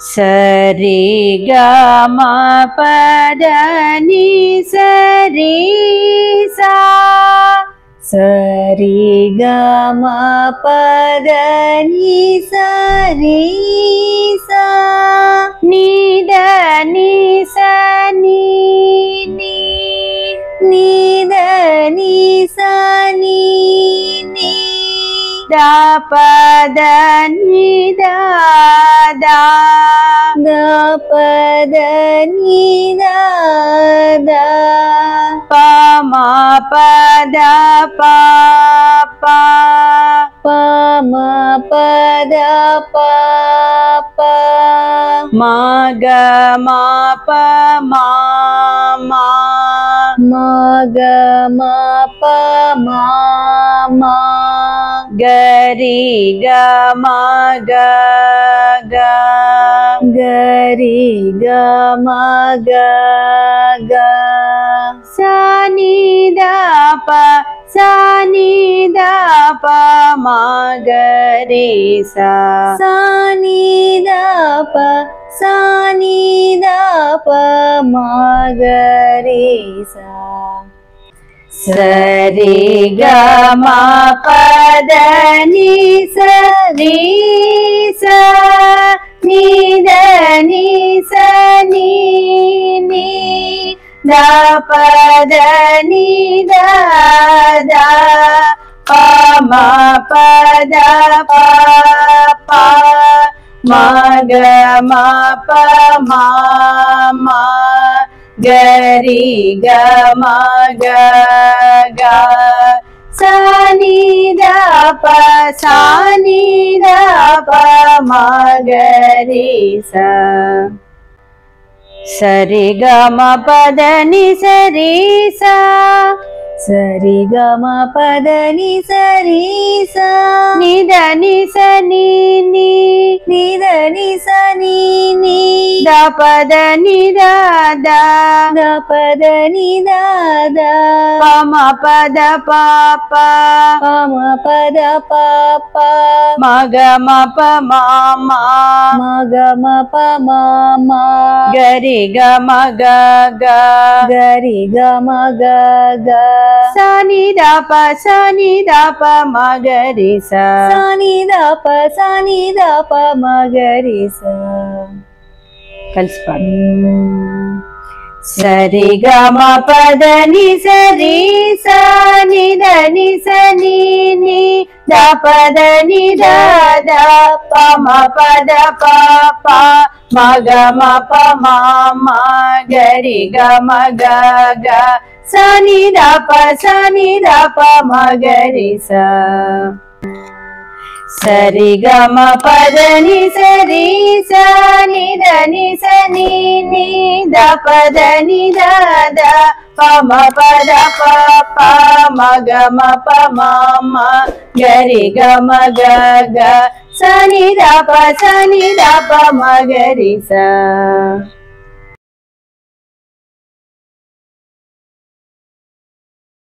सरि ग म पद नि सरि सा सरि ग म पद नि सरि सा नि द नि स नि नि नि द नि स नि नि द प द नि द दा द प द नि द दा प म प द प प प म प द प प म ग म प म म म ग म प म म ग रि ग म ग ग ग रि ग म ग ग स नि द प स नि द प म ग रि सा स नि द प स नि द प म ग रि सा सरि ग म पद नि सरि सा नि द नि स नि नि द प द नि द दा प म प द प प म ग म प म म ग रि ग म ग ग स नि द प स नि द प म ग रि सा सरि ग म पद नि सरि सा सरि ग म पद नि सरि सा नि द नि स नि नि नि द नि स नि नि द प द नि द दा द प द नि द दा प म प द प प प म प द प प म ग म प म म म ग म प म म ग रि ग म ग ग ग रि ग म ग ग स नि द प स नि द प म ग रि सा स नि द प स नि द प म ग रि सा కలిసి పాడు సరి గ మ పద ని సరి సా ని ద ని స ని ని ద పద ని ద ద ప మ పద ప ప మ గ మ ప మ మ గ రి గ మ గ గ స ని ద ప స ని ద ప మ గ రి సా सरि ग म पद नि सरि सा नि द नि स नि नि द प द नि द द प म प द प प म ग म प म म ग रि ग म ग ग स नि द प स नि द प म ग रि सा